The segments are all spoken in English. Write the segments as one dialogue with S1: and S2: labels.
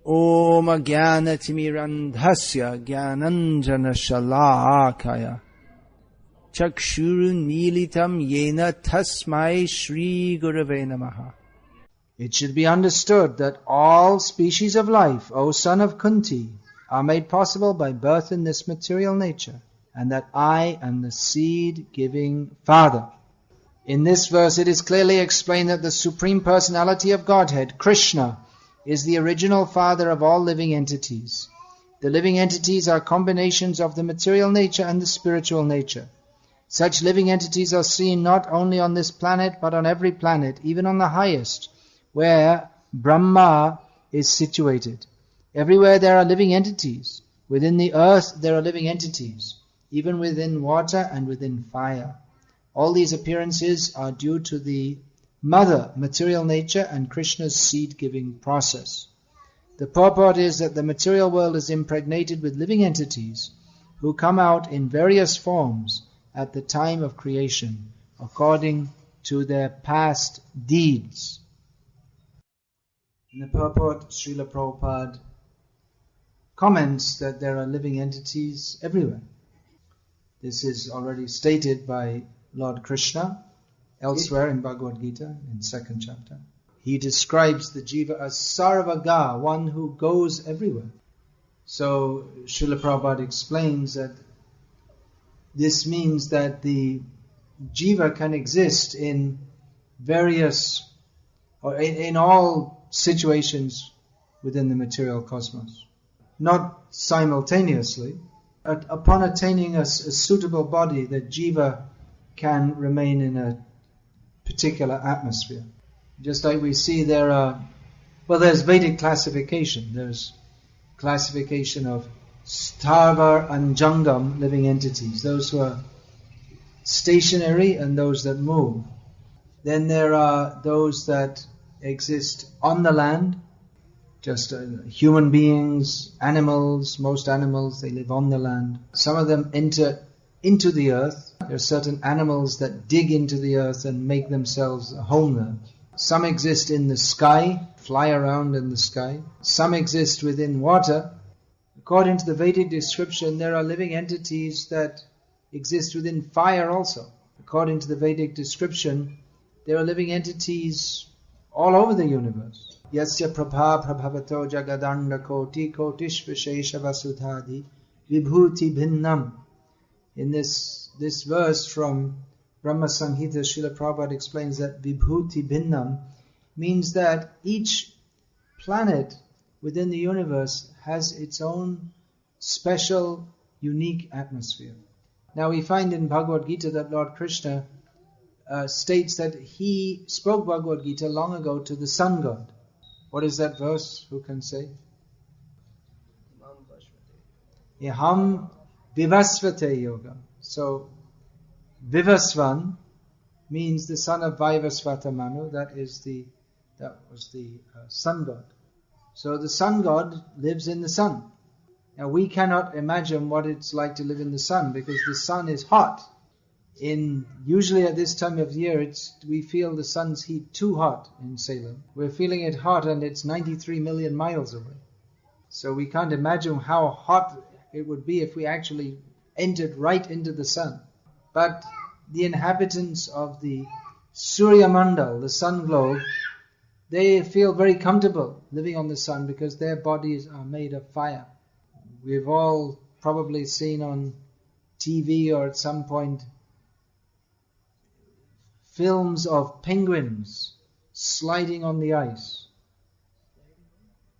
S1: Om Jnanatimirandhasya Jnananjana Shalakaya Chakshurun Militam Yena Tasmai Shri Gurave Namaha. It should be understood that all species of life, O son of Kunti, are made possible by birth in this material nature, and that I am the seed-giving Father. In this verse it is clearly explained that the Supreme Personality of Godhead, Krishna, is the original father of all living entities. The living entities are combinations of the material nature and the spiritual nature. Such living entities are seen not only on this planet, but on every planet, even on the highest, where Brahma is situated. Everywhere there are living entities. Within the earth there are living entities, even within water and within fire. All these appearances are due to the mother, material nature, and Krishna's seed-giving process. The purport is that the material world is impregnated with living entities who come out in various forms at the time of creation, according to their past deeds. In the purport, Srila Prabhupada comments that there are living entities everywhere. This is already stated by Lord Krishna elsewhere in Bhagavad-gita, in 2nd chapter. He describes the jiva as sarvaga, one who goes everywhere. So Srila Prabhupada explains that this means that the jiva can exist in various, or in all situations within the material cosmos. Not simultaneously. Upon attaining a suitable body, the jiva can remain in a particular atmosphere. Just like we see there's Vedic classification. There's classification of Stharva and Jangam living entities, those who are stationary and those that move. Then there are those that exist on the land, just human beings, animals. Most animals, they live on the land. Some of them enter into the earth. There are certain animals that dig into the earth and make themselves a home there. Some exist in the sky, fly around in the sky. Some exist within water. According to the Vedic description, there are living entities that exist within fire also. According to the Vedic description, there are living entities all over the universe. Yasya prabha prabhavato jagadanda koti kotishvashesha vasudhadi vibhuti bhinnam. In this verse from Brahma Samhita, Srila Prabhupada explains that vibhuti bhinnam means that each planet within the universe has its own special, unique atmosphere. Now we find in Bhagavad-gita that Lord Krishna states that he spoke Bhagavad-gita long ago to the sun god. What is that verse? Who can say? Iham Vivasvate Yoga. So, Vivasvan means the son of Vaivasvata Manu. That was the sun god. So the sun god lives in the sun. Now we cannot imagine what it's like to live in the sun, because the sun is hot. Usually at this time of year, we feel the sun's heat too hot in Salem. We're feeling it hot, and it's 93 million miles away. So we can't imagine how hot it would be if we actually entered right into the sun. But the inhabitants of the Surya Mandal, the sun globe, they feel very comfortable living on the sun because their bodies are made of fire. We've all probably seen on TV or at some point films of penguins sliding on the ice.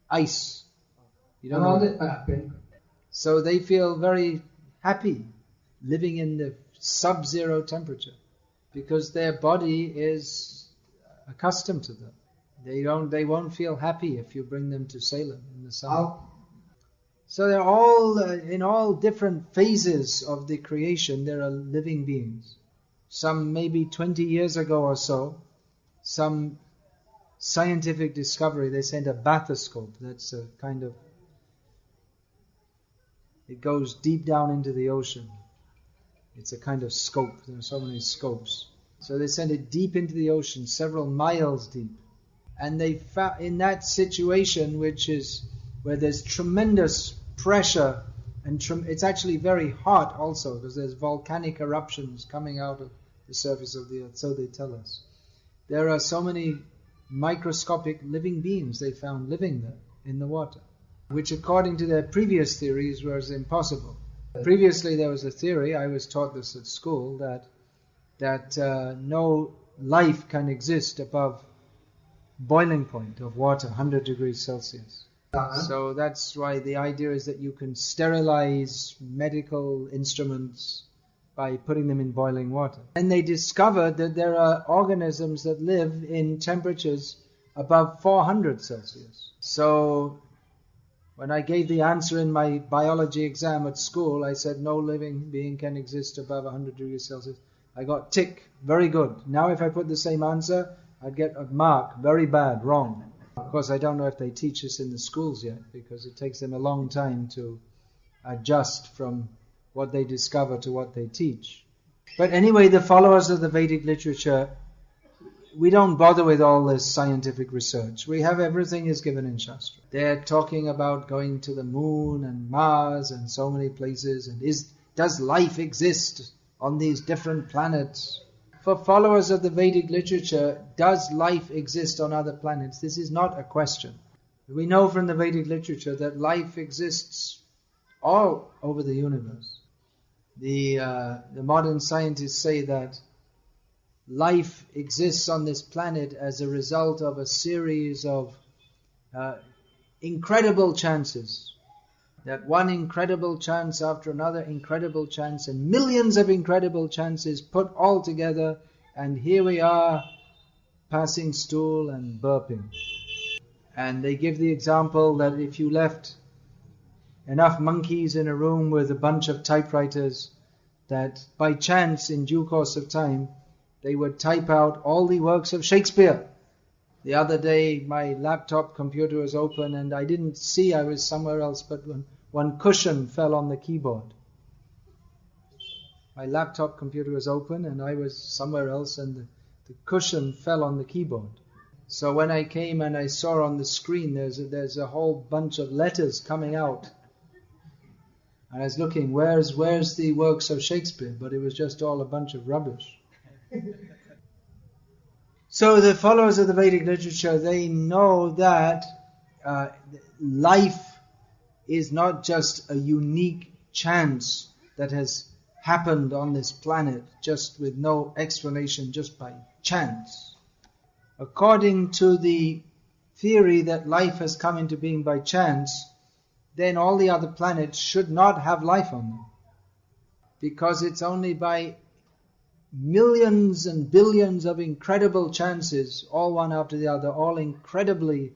S1: Ice. You don't know that? So they feel very happy living in the sub-zero temperature because their body is accustomed to that. They won't feel happy if you bring them to Salem in the summer. So they're all in all different phases of the creation. There are living beings. Some maybe 20 years ago or so, some scientific discovery, they sent a bathoscope. That's a kind of, it goes deep down into the ocean. It's a kind of scope. There are so many scopes. So they sent it deep into the ocean, several miles deep. And they found in that situation, which is where there's tremendous pressure, and it's actually very hot also, because there's volcanic eruptions coming out of the surface of the earth, so they tell us. There are so many microscopic living beings they found living there in the water, which according to their previous theories was impossible. Previously there was a theory, I was taught this at school, that no life can exist above boiling point of water, 100 degrees Celsius. So that's why the idea is that you can sterilize medical instruments by putting them in boiling water. And they discovered that there are organisms that live in temperatures above 400 Celsius. So when I gave the answer in my biology exam at school, I said no living being can exist above 100 degrees Celsius. I got tick, very good. Now if I put the same answer, I'd get a mark, very bad, wrong. Of course, I don't know if they teach this in the schools yet, because it takes them a long time to adjust from what they discover to what they teach. But anyway, the followers of the Vedic literature, we don't bother with all this scientific research. We have everything is given in Shastra. They're talking about going to the moon and Mars and so many places, and does life exist on these different planets? For followers of the Vedic literature, does life exist on other planets? This is not a question. We know from the Vedic literature that life exists all over the universe. The modern scientists say that life exists on this planet as a result of a series of incredible chances. That one incredible chance after another incredible chance, and millions of incredible chances put all together, and here we are passing stool and burping. And they give the example that if you left enough monkeys in a room with a bunch of typewriters, that by chance in due course of time they would type out all the works of Shakespeare. The other day my laptop computer was open and I didn't see, I was somewhere else, but one cushion fell on the keyboard. My laptop computer was open and I was somewhere else, and the cushion fell on the keyboard. So when I came and I saw on the screen there's a whole bunch of letters coming out. And I was looking, where's the works of Shakespeare? But it was just all a bunch of rubbish. So the followers of the Vedic literature, they know that life is not just a unique chance that has happened on this planet just with no explanation, just by chance. According to the theory that life has come into being by chance, then all the other planets should not have life on them, because it's only by millions and billions of incredible chances, all one after the other, all incredibly,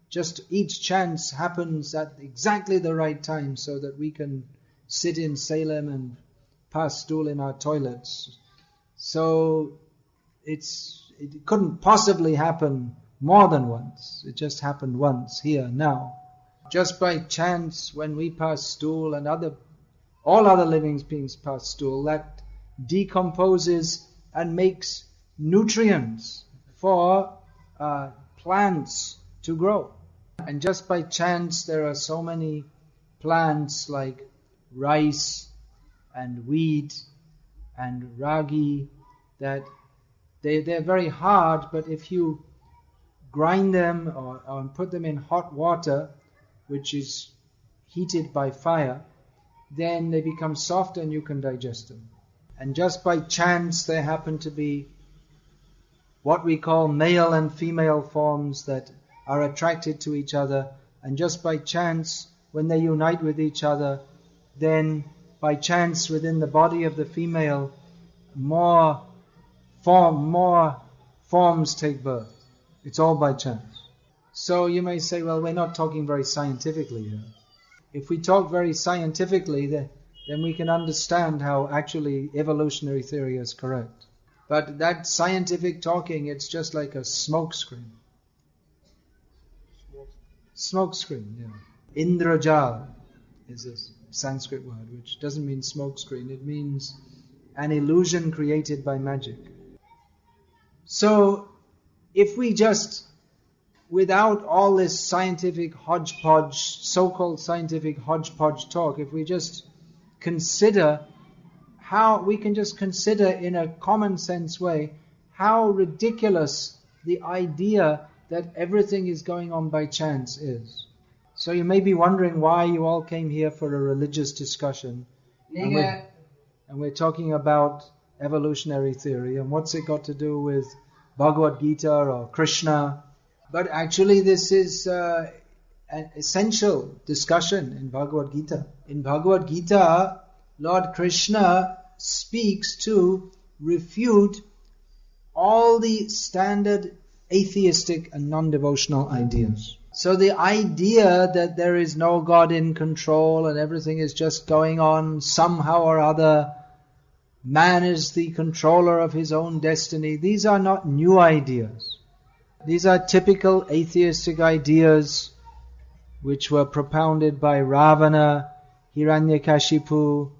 S1: just each chance happens at exactly the right time so that we can sit in Salem and pass stool in our toilets. So it couldn't possibly happen more than once. It just happened once, here, now. Just by chance, when we pass stool and all other living beings pass stool, that decomposes and makes nutrients for plants to grow. And just by chance there are so many plants like rice and wheat and ragi that they're very hard, but if you grind them or put them in hot water, which is heated by fire, then they become soft and you can digest them. And just by chance there happen to be what we call male and female forms that are attracted to each other, and just by chance when they unite with each other, then by chance within the body of the female more forms take birth. It's all by chance. So you may say, well, we're not talking very scientifically here. If we talk very scientifically, then we can understand how actually evolutionary theory is correct. But that scientific talking, it's just like a smoke screen. Smoke screen, yeah. Indrajal is a Sanskrit word, which doesn't mean smoke screen. It means an illusion created by magic. So if we just without all this scientific hodgepodge, so-called scientific hodgepodge talk, if we just consider how, we can just consider in a common sense way, how ridiculous the idea that everything is going on by chance is. So you may be wondering why you all came here for a religious discussion. And we're talking about evolutionary theory, and what's it got to do with Bhagavad-gita or Krsna? But actually this is an essential discussion in Bhagavad-gita. In Bhagavad-gita, Lord Krishna speaks to refute all the standard atheistic and non-devotional ideas. So the idea that there is no God in control and everything is just going on somehow or other, man is the controller of his own destiny, these are not new ideas. These are typical atheistic ideas which were propounded by Ravana, Hiranyakashipu,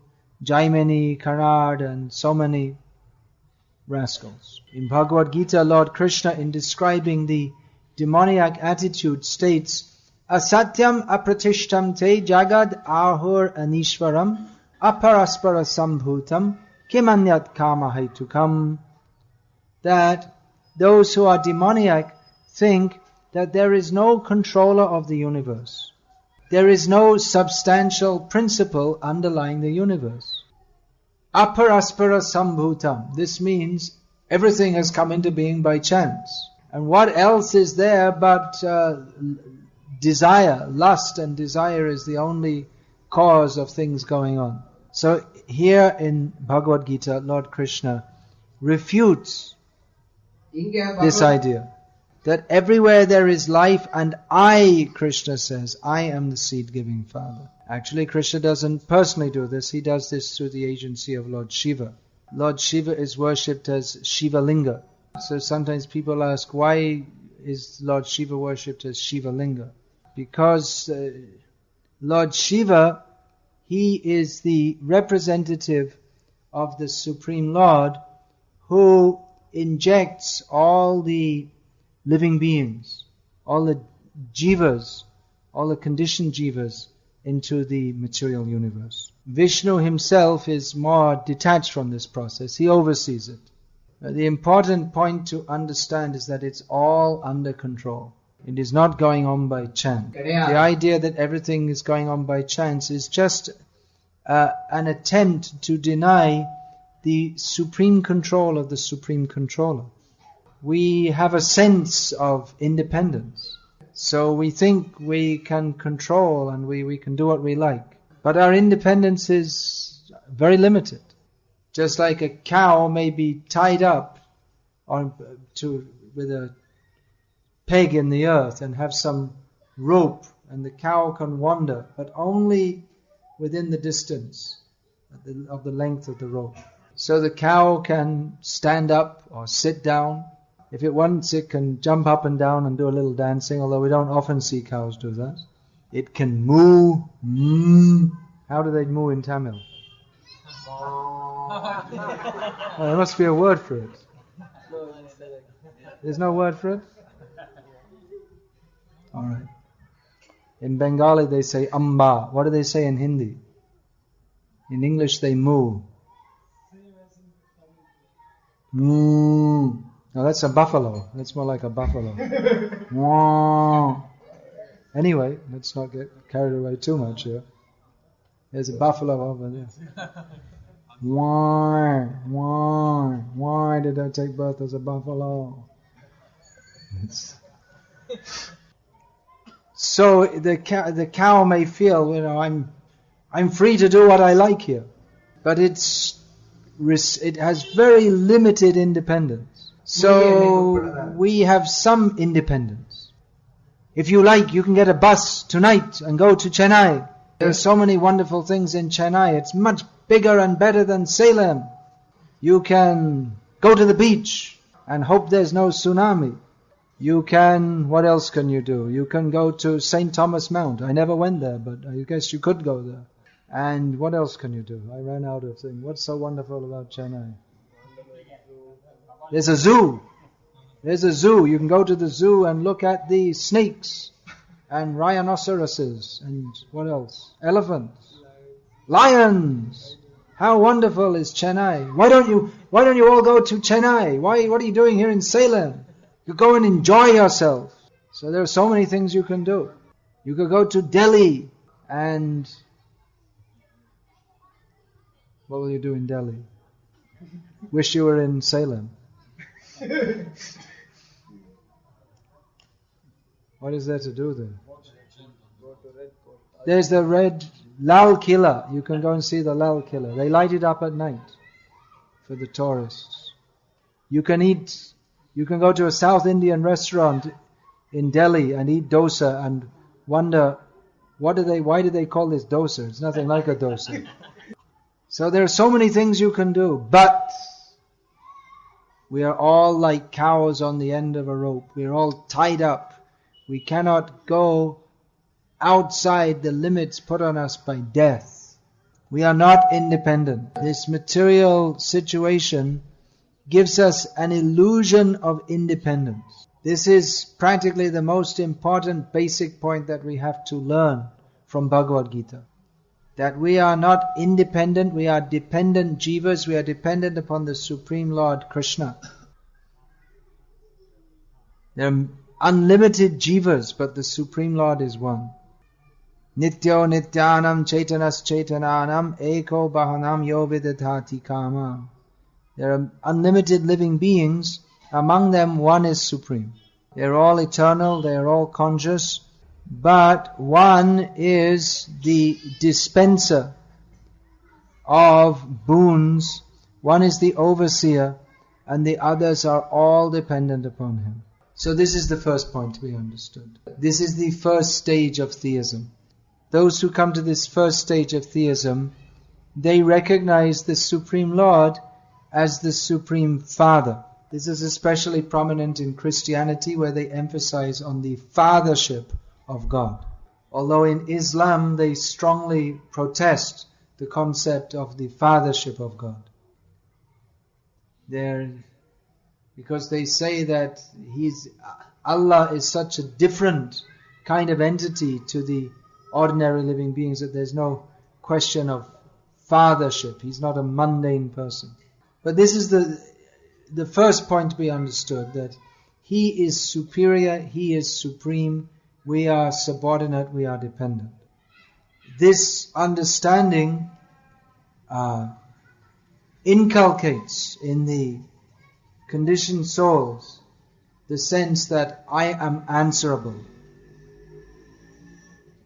S1: Jaimini, Karnad, and so many rascals. In Bhagavad-gita, Lord Krishna, in describing the demoniac attitude, states, Asatyam apratishtam te jagad ahur anishwaram aparaspara sambhutam kimanyat kama haitukam. That those who are demoniac think that there is no controller of the universe. There is no substantial principle underlying the universe. Aparaspara sambhutam. This means everything has come into being by chance. And what else is there but desire? Lust and desire is the only cause of things going on. So here in Bhagavad Gita, Lord Krishna refutes this idea that everywhere there is life, and I, Krishna says, I am the seed-giving Father. Actually, Krishna doesn't personally do this. He does this through the agency of Lord Shiva. Lord Shiva is worshipped as Shiva Linga. So sometimes people ask, why is Lord Shiva worshipped as Shiva Linga? Because Lord Shiva, he is the representative of the Supreme Lord who injects all the living beings, all the jivas, all the conditioned jivas into the material universe. Vishnu himself is more detached from this process. He oversees it. The important point to understand is that it's all under control. It is not going on by chance. The idea that everything is going on by chance is just an attempt to deny the supreme control of the supreme controller. We have a sense of independence. So we think we can control and we can do what we like. But our independence is very limited. Just like a cow may be tied up with a peg in the earth and have some rope, and the cow can wander, but only within the distance of the length of the rope. So the cow can stand up or sit down. If it wants, it can jump up and down and do a little dancing, although we don't often see cows do that. It can moo. How do they moo in Tamil? Oh, there must be a word for it. There's no word for it? Alright. In Bengali they say amba. What do they say in Hindi? In English they moo. Moo. No, that's a buffalo. That's more like a buffalo. Anyway, let's not get carried away too much here. There's a buffalo over there. Why did I take birth as a buffalo? So the cow may feel, I'm free to do what I like here, but it has very limited independence. So we have some independence. If you like, you can get a bus tonight and go to Chennai. There are so many wonderful things in Chennai. It's much bigger and better than Salem. You can go to the beach and hope there's no tsunami. You can, what else can you do? You can go to St. Thomas Mount. I never went there, but I guess you could go there. And what else can you do? I ran out of things. What's so wonderful about Chennai? There's a zoo. There's a zoo. You can go to the zoo and look at the snakes and rhinoceroses and what else? Elephants. Lions. How wonderful is Chennai? Why don't you all go to Chennai? What are you doing here in Salem? You go and enjoy yourself. So there are so many things you can do. You could go to Delhi and what will you do in Delhi? Wish you were in Salem. What is there to do there? There's the red Lal Killa. You can go and see the Lal Killa. They light it up at night for the tourists. You can go to a South Indian restaurant in Delhi and eat dosa and wonder why do they call this dosa? It's nothing like a dosa. So there are so many things you can do, but we are all like cows on the end of a rope. We are all tied up. We cannot go outside the limits put on us by death. We are not independent. This material situation gives us an illusion of independence. This is practically the most important basic point that we have to learn from Bhagavad-gita. That we are not independent, we are dependent jivas, we are dependent upon the Supreme Lord Krsna. There are unlimited jivas, but the Supreme Lord is one. Nityo nityanam chaitanas chaitananam eko bahanam yo vidadhati kama. There are unlimited living beings, among them one is supreme. They are all eternal, they are all conscious, but one is the dispenser of boons, one is the overseer, and the others are all dependent upon him. So this is the first point to be understood. This is the first stage of theism. Those who come to this first stage of theism, they recognize the Supreme Lord as the Supreme Father. This is especially prominent in Christianity, where they emphasize on the fathership of God. Although in Islam they strongly protest the concept of the fathership of God. Because they say that Allah is such a different kind of entity to the ordinary living beings that there's no question of fathership. He's not a mundane person. But this is the first point to be understood, that He is superior, He is supreme, we are subordinate, we are dependent. This understanding inculcates in the conditioned souls the sense that I am answerable.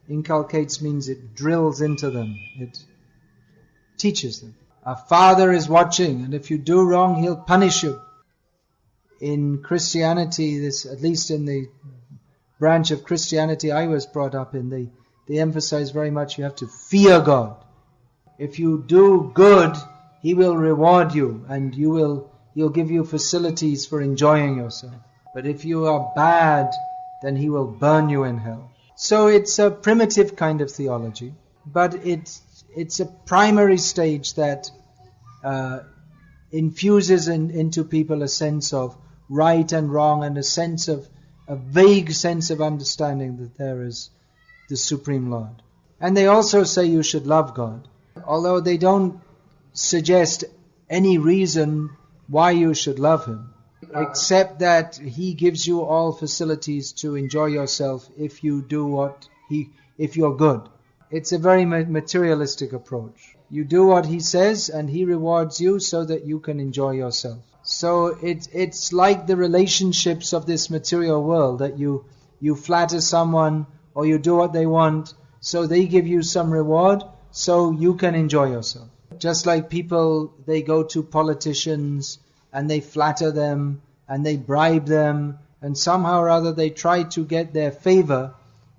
S1: Inculcates means it drills into them, it teaches them. A father is watching, and if you do wrong, he'll punish you. In Christianity, this, at least in the branch of Christianity I was brought up in, they emphasize very much you have to fear God. If you do good, He will reward you, and He'll give you facilities for enjoying yourself. But if you are bad, then He will burn you in hell. So it's a primitive kind of theology, but it's a primary stage that infuses into people a sense of right and wrong, and a vague sense of understanding that there is the Supreme Lord. And they also say you should love God, although they don't suggest any reason why you should love Him, except that He gives you all facilities to enjoy yourself if you do if you're good. It's a very materialistic approach. You do what He says and He rewards you so that you can enjoy yourself. So it's like the relationships of this material world, that you flatter someone or you do what they want, so they give you some reward so you can enjoy yourself. Just like people, they go to politicians and they flatter them and they bribe them, and somehow or other they try to get their favor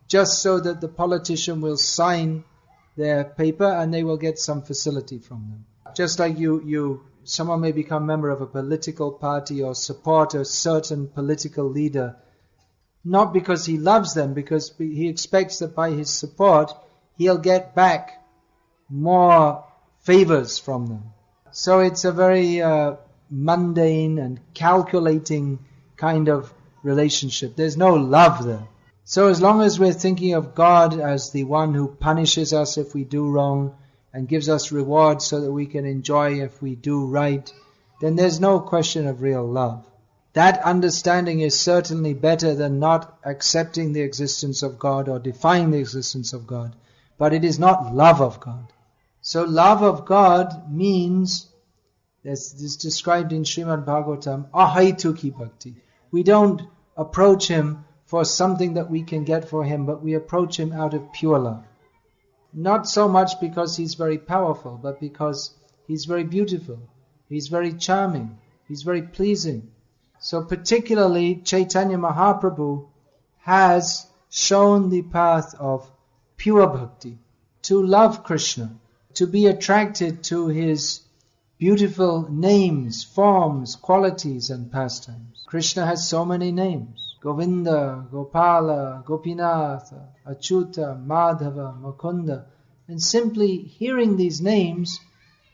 S1: just so that the politician will sign their paper and they will get some facility from them. Just like someone may become a member of a political party or support a certain political leader, not because he loves them, because he expects that by his support he'll get back more favors from them. So it's a very mundane and calculating kind of relationship. There's no love there. So as long as we're thinking of God as the one who punishes us if we do wrong and gives us rewards so that we can enjoy if we do right, then there's no question of real love. That understanding is certainly better than not accepting the existence of God or defying the existence of God. But it is not love of God. So love of God means, as is described in Srimad Bhagavatam, ahaituki bhakti. We don't approach Him for something that we can get for Him, but we approach Him out of pure love. Not so much because He's very powerful, but because He's very beautiful, He's very charming, He's very pleasing. So particularly Chaitanya Mahaprabhu has shown the path of pure bhakti, to love Krishna, to be attracted to His beautiful names, forms, qualities and pastimes. Krishna has so many names. Govinda, Gopala, Gopinatha, Achyuta, Madhava, Mukunda. And simply hearing these names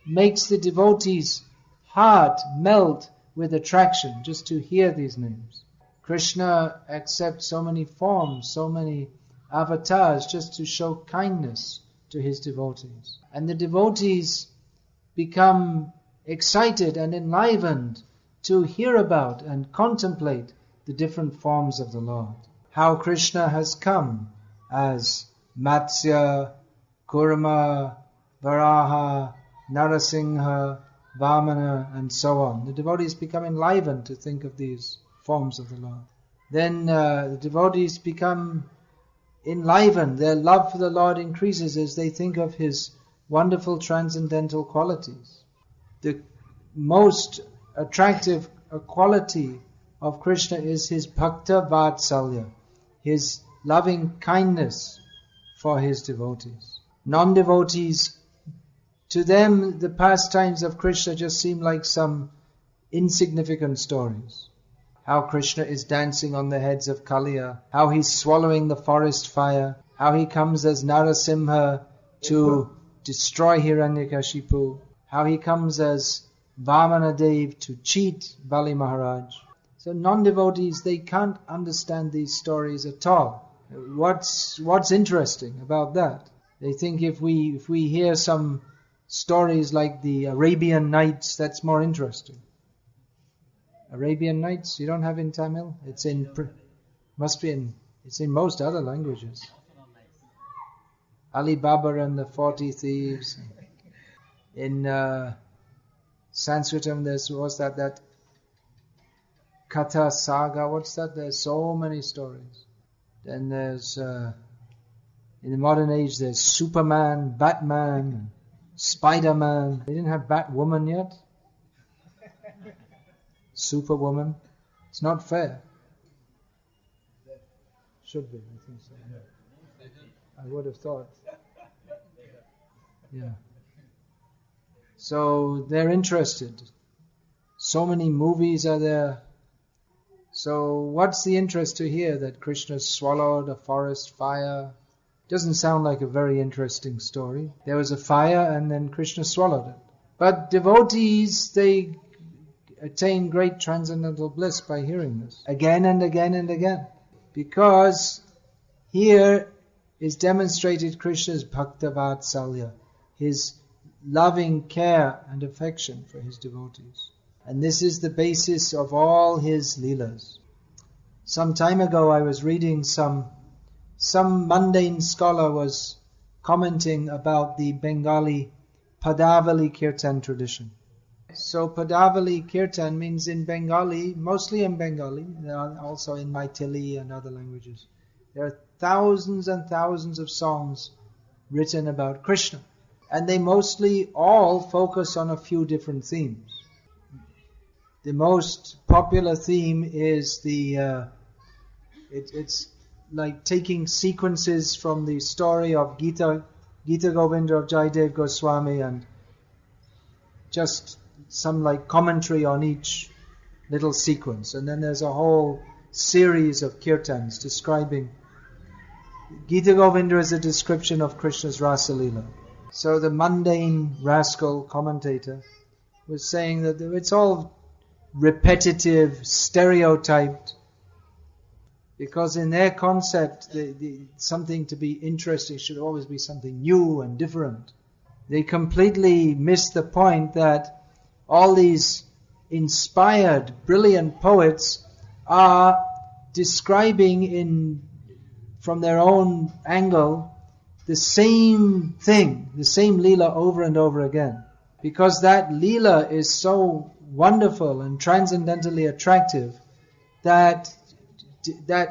S1: makes the devotee's heart melt with attraction just to hear these names. Krishna accepts so many forms, so many avatars just to show kindness to his devotees. And the devotees become excited and enlivened to hear about and contemplate the different forms of the Lord. How Krishna has come as Matsya, Kurma, Varaha, Narasingha, Vamana and so on. The devotees become enlivened to think of these forms of the Lord. Then the devotees become enlivened. Their love for the Lord increases as they think of His wonderful transcendental qualities. The most attractive quality of Krishna is His bhakta vatsalya, His loving kindness for His devotees. Non-devotees, to them the pastimes of Krishna just seem like some insignificant stories. How Krishna is dancing on the heads of Kaliya, how He's swallowing the forest fire, how He comes as Narasimha to destroy Hiranyakashipu, how He comes as Vamana Dev to cheat Bali Maharaj. So non-devotees, they can't understand these stories at all. What's interesting about that? They think if we hear some stories like the Arabian Nights, that's more interesting. Arabian Nights, you don't have in Tamil? It's in most other languages. Ali Baba and the 40 Thieves. In Sanskritam, what's that Katha Saga, what's that? There's so many stories. Then there's, in the modern age, there's Superman, Batman, Spider-Man. They didn't have Batwoman yet. Superwoman. It's not fair. Should be, I think so. I would have thought. Yeah. So they're interested. So many movies are there. So what's the interest to hear that Krishna swallowed a forest fire? Doesn't sound like a very interesting story. There was a fire and then Krishna swallowed it. But devotees, they attain great transcendental bliss by hearing this again and again and again. Because here is demonstrated Krishna's bhakta vatsalya, His loving care and affection for His devotees. And this is the basis of all His leelas. Some time ago I was reading some mundane scholar was commenting about the Bengali Padavali Kirtan tradition. So Padavali Kirtan means in Bengali, mostly in Bengali, also in Maithili and other languages. There are thousands and thousands of songs written about Krishna. And they mostly all focus on a few different themes. The most popular theme is it's like taking sequences from the story of Gita Govinda of Jayadev Goswami and just some like commentary on each little sequence. And then there's a whole series of kirtans describing. Gita Govinda is a description of Krishna's Rasa Leela. So the mundane rascal commentator was saying that it's all repetitive, stereotyped. Because in their concept, something to be interesting should always be something new and different. They completely miss the point that all these inspired, brilliant poets are describing from their own angle the same thing, the same Leela over and over again. Because that Leela is so wonderful and transcendentally attractive that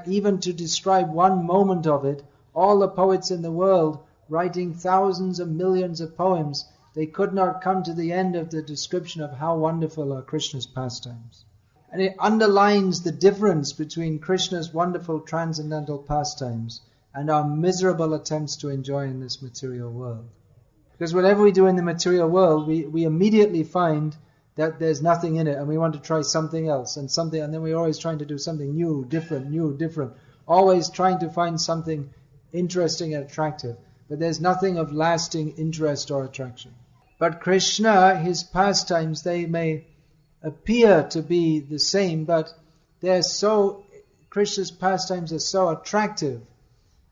S1: even to describe one moment of it, all the poets in the world writing thousands of millions of poems, they could not come to the end of the description of how wonderful are Krishna's pastimes. And it underlines the difference between Krishna's wonderful transcendental pastimes and our miserable attempts to enjoy in this material world. Because whatever we do in the material world, we immediately find that there's nothing in it, and we want to try something else, and then we're always trying to do something new, different, always trying to find something interesting and attractive. But there's nothing of lasting interest or attraction. But Krishna, his pastimes, they may appear to be the same, but Krishna's pastimes are so attractive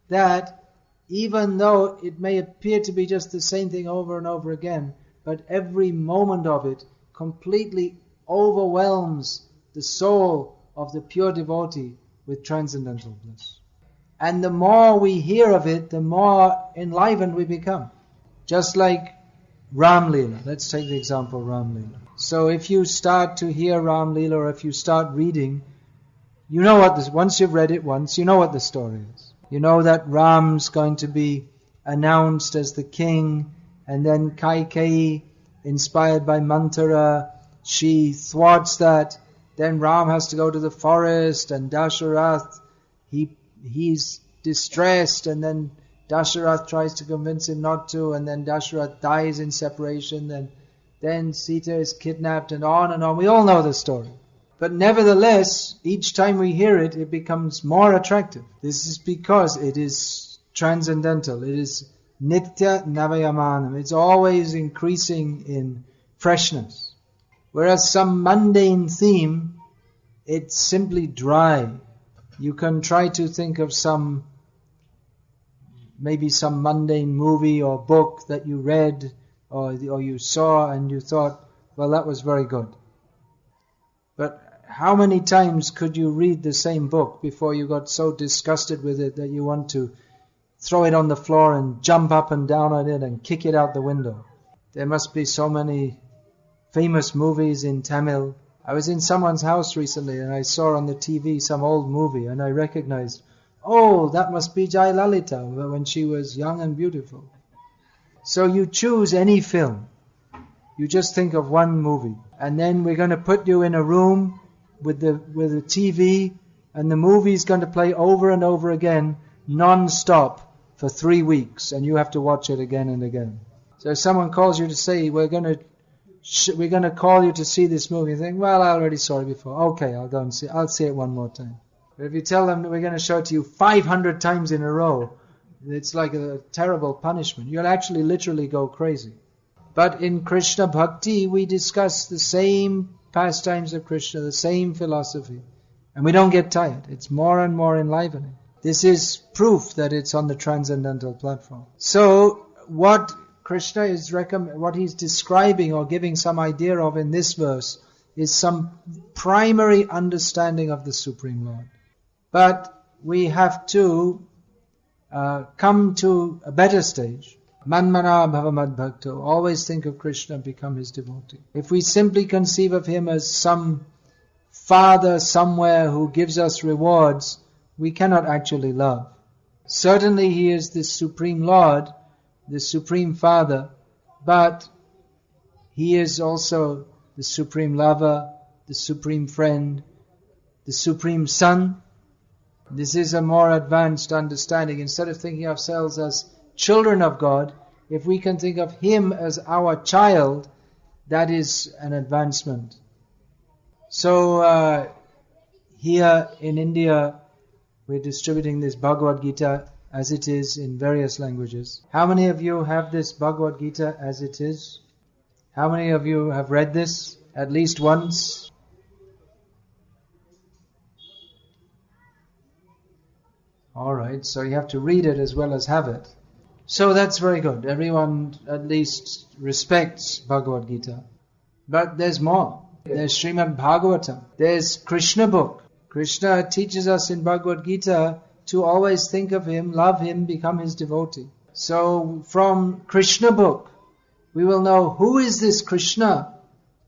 S1: that even though it may appear to be just the same thing over and over again, but every moment of it completely overwhelms the soul of the pure devotee with transcendental bliss. And the more we hear of it, the more enlivened we become. Just like Ram Leela. Let's take the example of Ram Leela. So if you start to hear Ram Leela, or if you start reading, you know once you've read it once, you know what the story is. You know that Ram's going to be announced as the king, and then Kaikeyi, inspired by Manthara, she thwarts that. Then Ram has to go to the forest, and Dasharath, he's distressed, and then Dasharath tries to convince him not to, and then Dasharath dies in separation, then Sita is kidnapped, and on and on. We all know the story. But nevertheless, each time we hear it, it becomes more attractive. This is because it is transcendental. It is nitya navayamanam. It's always increasing in freshness. Whereas some mundane theme, it's simply dry. You can try to think of maybe some mundane movie or book that you read or you saw and you thought, well, that was very good. But how many times could you read the same book before you got so disgusted with it that you want to throw it on the floor and jump up and down on it and kick it out the window? There must be so many famous movies in Tamil. I was in someone's house recently and I saw on the TV some old movie and I recognized, oh, that must be Jayalalitha when she was young and beautiful. So you choose any film. You just think of one movie. And then we're going to put you in a room with a TV, and the movie's going to play over and over again, non-stop, for 3 weeks, and you have to watch it again and again. So if someone calls you to say, we're going to call you to see this movie, you think, well, I already saw it before. Okay, I'll see it one more time. But if you tell them that we're going to show it to you 500 times in a row, it's like a terrible punishment. You'll actually literally go crazy. But in Krishna Bhakti, we discuss the same pastimes of Krishna, the same philosophy. And we don't get tired. It's more and more enlivening. This is proof that it's on the transcendental platform. So, what Krishna is what he's describing or giving some idea of in this verse is some primary understanding of the Supreme Lord. But we have to come to a better stage. Manmana bhava madbhakto. Always think of Krishna and become his devotee. If we simply conceive of him as some father somewhere who gives us rewards, we cannot actually love. Certainly he is the Supreme Lord, the Supreme Father, but he is also the Supreme Lover, the Supreme Friend, the Supreme Son. This is a more advanced understanding. Instead of thinking of ourselves as children of God, if we can think of him as our child, that is an advancement. So here in India, we're distributing this Bhagavad-gita as it is in various languages. How many of you have this Bhagavad-gita as it is? How many of you have read this at least once? Alright, so you have to read it as well as have it. So that's very good. Everyone at least respects Bhagavad-gita. But there's more. There's Srimad Bhagavatam. There's Krishna book. Krishna teaches us in Bhagavad-gita to always think of Him, love Him, become His devotee. So from Krishna book, we will know who is this Krishna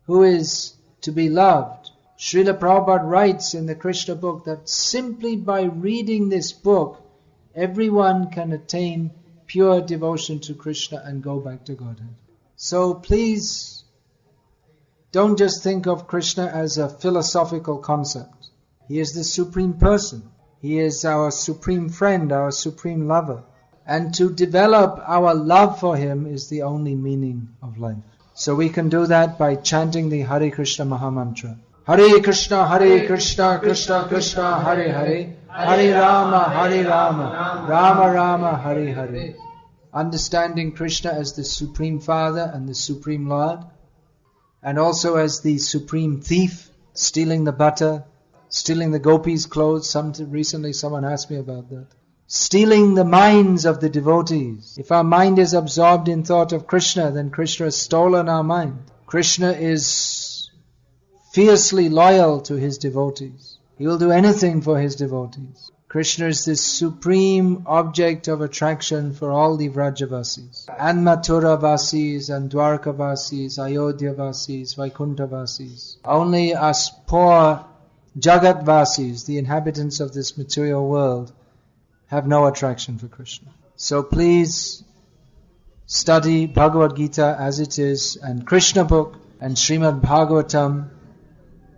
S1: who is to be loved. Srila Prabhupada writes in the Krishna book that simply by reading this book, everyone can attain pure devotion to Krishna and go back to Godhead. So please, don't just think of Krishna as a philosophical concept. He is the Supreme Person. He is our supreme friend, our supreme lover. And to develop our love for Him is the only meaning of life. So we can do that by chanting the Hare Krishna Mahamantra. Hare Krishna, Krishna Krishna, Hare Hare, Hare Rama, Rama Rama, Hare Hare. Understanding Krishna as the Supreme Father and the Supreme Lord, and also as the supreme thief, stealing the butter, stealing the gopis' clothes. Recently someone asked me about that. Stealing the minds of the devotees. If our mind is absorbed in thought of Krishna, then Krishna has stolen our mind. Krishna is fiercely loyal to His devotees. He will do anything for His devotees. Krishna is the supreme object of attraction for all the Vrajavasis. And Mathuravasis and Dwarkavasis, Ayodhyavasis, Vaikuntavasis. Only us poor Jagatvasis, the inhabitants of this material world, have no attraction for Krishna. So please study Bhagavad-gita as it is, and Krishna book, and Srimad Bhagavatam,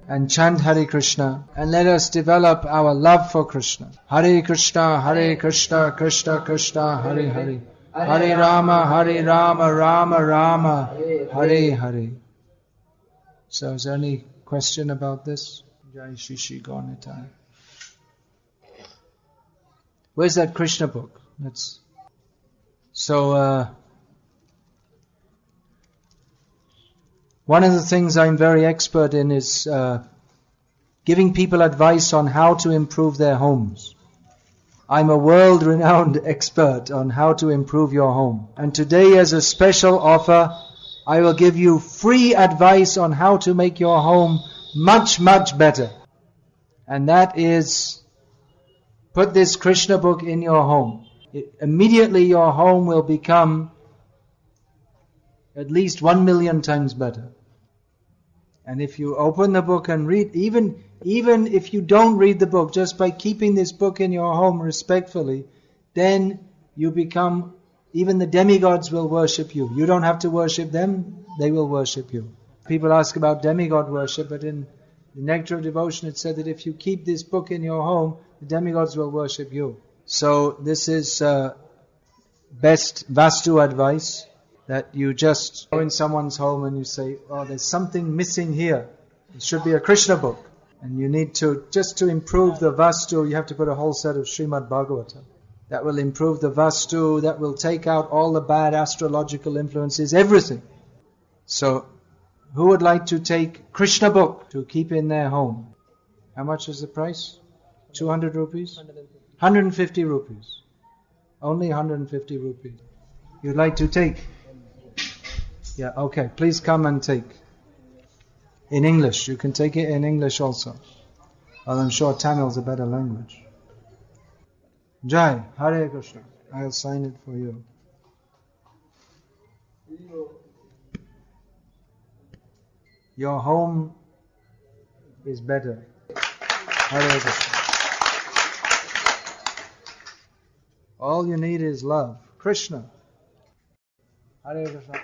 S1: and chant Hare Krishna, and let us develop our love for Krishna. Hare Krishna, Krishna Krishna, Hare Hare. Hare Rama, Rama Rama, Hare Hare. So is there any question about this? Jai Shri Shri Gaunitai. Where's that Krishna book? One of the things I'm very expert in is giving people advice on how to improve their homes. I'm a world-renowned expert on how to improve your home. And today, as a special offer, I will give you free advice on how to make your home much, much better. And that is, put this Krishna book in your home. Immediately your home will become at least 1 million times better. And if you open the book and read, even if you don't read the book, just by keeping this book in your home respectfully, then you become, even the demigods will worship you. You don't have to worship them, they will worship you. People ask about demigod worship, but in the Nectar of Devotion it said that if you keep this book in your home, the demigods will worship you. So this is best Vastu advice, that you just go in someone's home and you say, oh, there's something missing here. It should be a Krishna book. And you need to, just to improve the Vastu, you have to put a whole set of Srimad Bhagavatam. That will improve the Vastu, that will take out all the bad astrological influences, everything. So, who would like to take Krishna book to keep in their home? How much is the price? 200 rupees? 150 rupees. Only 150 rupees. You'd like to take? Yeah, okay. Please come and take. In English. You can take it in English also. Well, I'm sure Tamil is a better language. Jai, Hare Krishna. I'll sign it for you. Your home is better. Hare Krishna. All you need is love. Krishna. Hare Krishna.